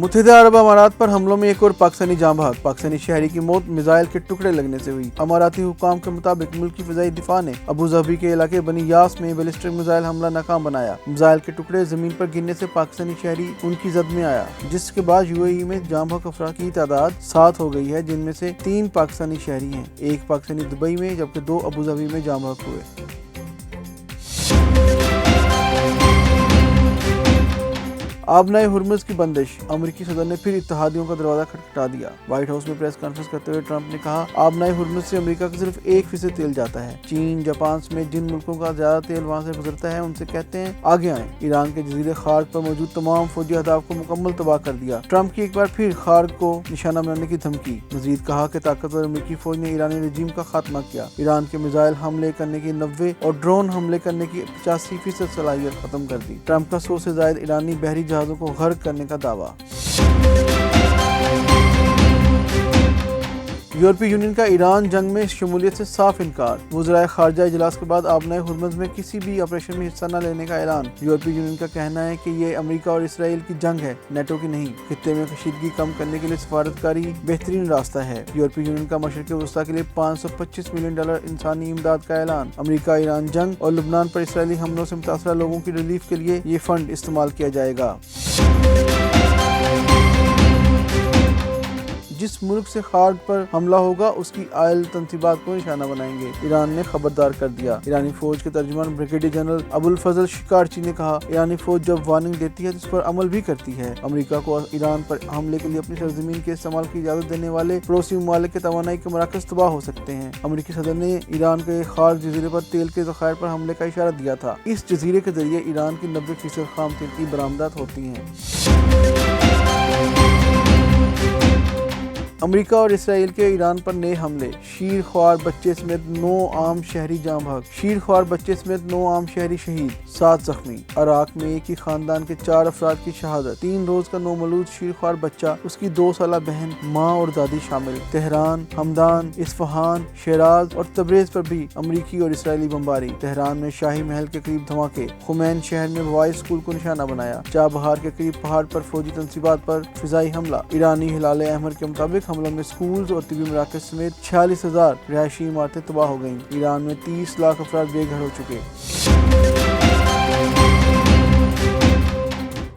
متحدہ عرب امارات پر حملوں میں ایک اور پاکستانی جاں بحق، پاکستانی شہری کی موت میزائل کے ٹکڑے لگنے سے ہوئی۔ اماراتی حکام کے مطابق ملک کی فضائی دفاع نے ابوظہبی کے علاقے بنی یاس میں بیلسٹک میزائل حملہ ناکام بنایا۔ میزائل کے ٹکڑے زمین پر گرنے سے پاکستانی شہری ان کی زد میں آیا، جس کے بعد UAE میں جاں بحق افراد کی تعداد 7 ہو گئی ہے، جن میں سے 3 پاکستانی شہری ہیں، 1 پاکستانی دبئی میں جبکہ 2 ابوظہبی میں جاں بحق ہوئے۔ آبنائے ہرمز کی بندش، امریکی صدر نے پھر اتحادیوں کا دروازہ کھٹکھٹا دیا۔ وائٹ ہاؤس میں پریس کانفرنس کرتے ہوئے ٹرمپ نے کہا، آبنائے ہرمز سے امریکہ کا صرف 1% تیل جاتا ہے۔ چین، جاپان سمیت جن ملکوں کا زیادہ تیل وہاں سے گزرتا ہے ان سے کہتے ہیں آگے آئیں۔ ایران کے جزیرے خارق پر موجود تمام فوجی اہداف کو مکمل تباہ کر دیا۔ ٹرمپ کی ایک بار پھر خارق کو نشانہ بنانے کی دھمکی۔ مزید کہا کہ طاقتور امریکی فوج نے ایرانی رجیم کا خاتمہ کیا۔ ایران کے میزائل حملے کرنے کی 90 اور ڈرون حملے کرنے کی 85% صلاحیت ختم کر دی۔ ٹرمپ کا 100 سے زائد ایرانی بحری جہازوں کو غرق کرنے کا دعویٰ۔ یورپی یونین کا ایران جنگ میں شمولیت سے صاف انکار۔ وزرائے خارجہ اجلاس کے بعد آبنائے ہرمز میں کسی بھی آپریشن میں حصہ نہ لینے کا اعلان۔ یورپی یونین کا کہنا ہے کہ یہ امریکہ اور اسرائیل کی جنگ ہے، نیٹو کی نہیں۔ خطے میں کشیدگی کم کرنے کے لیے سفارتکاری بہترین راستہ ہے۔ یورپی یونین کا مشرق وسطیٰ کے لیے $525 ملین انسانی امداد کا اعلان۔ امریکہ ایران جنگ اور لبنان پر اسرائیلی حملوں سے متاثرہ لوگوں کی ریلیف کے لیے یہ فنڈ استعمال کیا جائے گا۔ جس ملک سے خارق پر حملہ ہوگا اس کی آئل تنصیبات کو نشانہ بنائیں گے، ایران نے خبردار کر دیا۔ ایرانی فوج کے ترجمان بریگیڈیئر جنرل ابوالفضل شکارچی نے کہا، ایرانی فوج جب وارننگ دیتی ہے تو اس پر عمل بھی کرتی ہے۔ امریکہ کو ایران پر حملے کے لیے اپنی سرزمین کے استعمال کی اجازت دینے والے پڑوسی ممالک کے توانائی کے مراکز تباہ ہو سکتے ہیں۔ امریکی صدر نے ایران کے خارق جزیرے پر تیل کے ذخائر پر حملے کا اشارہ دیا تھا۔ اس جزیرے کے ذریعے ایران کی 90% خام تیل کی برآمدات ہوتی ہیں۔ امریکہ اور اسرائیل کے ایران پر نئے حملے، شیر خوار بچے سمیت 9 عام شہری جاں بحق، شیر خوار بچے سمیت 9 عام شہری شہید، 7 زخمی۔ عراق میں ایک ہی خاندان کے 4 افراد کی شہادت، 3 روز کا نومولود شیر خوار بچہ، اس کی 2 سالہ بہن، ماں اور دادی شامل۔ تہران، ہمدان، اصفہان، شیراز اور تبریز پر بھی امریکی اور اسرائیلی بمباری۔ تہران میں شاہی محل کے قریب دھماکے، خمین شہر میں بوائز اسکول کو نشانہ بنایا۔ چابہار کے قریب پہاڑ پر فوجی تنصیبات پر فضائی حملہ۔ ایرانی ہلال احمر کے مطابق حملوں میں سکولز اور طبی مراکز سمیت 46,000 رہائشی عمارتیں تباہ ہو گئیں۔ ایران میں 30 لاکھ افراد بے گھر ہو چکے۔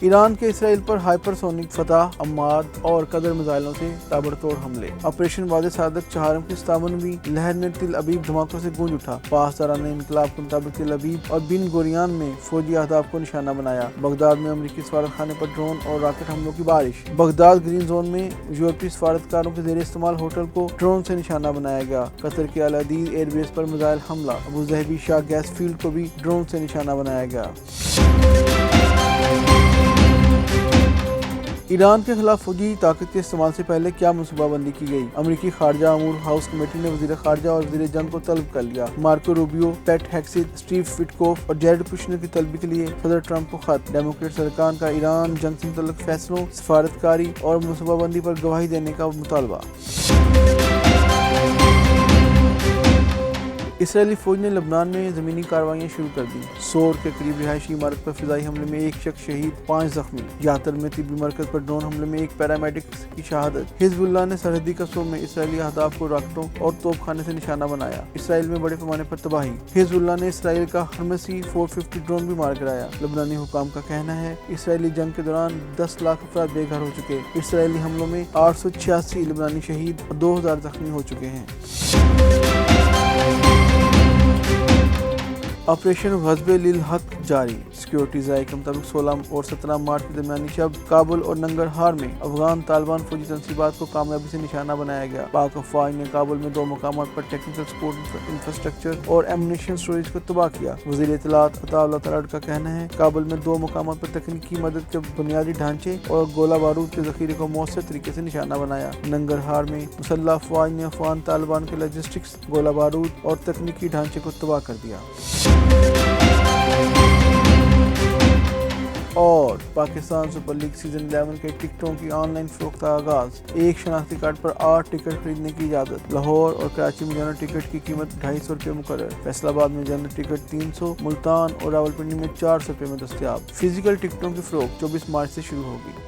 ایران کے اسرائیل پر ہائپر سونک فتح، عماد اور قدر میزائلوں سے تابڑ توڑ حملے۔ آپریشن وعدِ صادق چہارم کی 57ویں لہر میں تل ابیب دھماکوں سے گونج اٹھا۔ پاسداران انقلاب کے مطابق تل ابیب اور بن گوریان میں فوجی اہداف کو نشانہ بنایا۔ بغداد میں امریکی سفارت خانے پر ڈرون اور راکٹ حملوں کی بارش۔ بغداد گرین زون میں یورپی سفارتکاروں کے زیر استعمال ہوٹل کو ڈرون سے نشانہ بنایا گیا۔ قطر کے العدید ایئر بیس پر میزائل حملہ۔ ابوظہبی شاہ گیس فیلڈ کو بھی ڈرون سے نشانہ بنایا گیا۔ ایران کے خلاف فوجی طاقت کے استعمال سے پہلے کیا منصوبہ بندی کی گئی؟ امریکی خارجہ امور ہاؤس کمیٹی نے وزیر خارجہ اور وزیر جنگ کو طلب کر لیا۔ مارکو روبیو، پیٹ ہیکسیت، اسٹیو وٹکوف اور جیرڈ کشنر کی طلبی کے لیے صدر ٹرمپ کو خط۔ ڈیموکریٹ سرکان کا ایران جنگ سے متعلق فیصلوں، سفارتکاری اور منصوبہ بندی پر گواہی دینے کا مطالبہ۔ اسرائیلی فوج نے لبنان میں زمینی کارروائیاں شروع کر دی۔ سور کے قریب رہائشی عمارت پر فضائی حملے میں 1 شخص شہید، 5 زخمی۔ یاتر میں طبی مرکز پر ڈرون حملے میں 1 پیرامیڈک کی شہادت۔ حزب اللہ نے سرحدی قصبوں میں اسرائیلی اہداف کو راکٹوں اور توپ خانے سے نشانہ بنایا۔ اسرائیل میں بڑے پیمانے پر تباہی۔ حزب اللہ نے اسرائیل کا ہرمسی 450 ڈرون بھی مار گرایا۔ لبنانی حکام کا کہنا ہے اسرائیلی جنگ کے دوران 10 لاکھ افراد بے گھر ہو چکے۔ اسرائیلی حملوں میں 886 لبنانی شہید اور 2000 زخمی ہو چکے ہیں۔ آپریشن غضب للحق جاری۔ سیکیورٹی ذرائع کے مطابق 16 اور 17 مارچ کی درمیانی شب کابل اور ننگرہار میں افغان طالبان فوجی تنصیبات کو کامیابی سے نشانہ بنایا گیا۔ پاک افواج نے کابل میں 2 مقامات پر ٹیکنیکل سپورٹ انفراسٹرکچر اور ایمونیشن اسٹوریج کو تباہ کیا۔ وزیر اطلاعات عطا اللہ تلٹ کا کہنا ہے کابل میں 2 مقامات پر تکنیکی مدد کے بنیادی ڈھانچے اور گولہ بارود کے ذخیرے کو مؤثر طریقے سے نشانہ بنایا۔ ننگرہار میں مسلح افواج نے افغان طالبان کے لاجسٹکس، گولہ بارود اور تکنیکی ڈھانچے کو تباہ کر دیا۔ اور پاکستان سپر لیگ سیزن 11 کے ٹکٹوں کی آن لائن فروخت کا آغاز۔ ایک شناختی کارڈ پر 8 ٹکٹ خریدنے کی اجازت۔ لاہور اور کراچی میں جنرل ٹکٹ کی قیمت ₹250 مقرر۔ فیصل آباد میں جنرل ٹکٹ 300، ملتان اور راولپنڈی میں 400 میں دستیاب۔ فزیکل ٹکٹوں کی فروخت 24 مارچ سے شروع ہوگی۔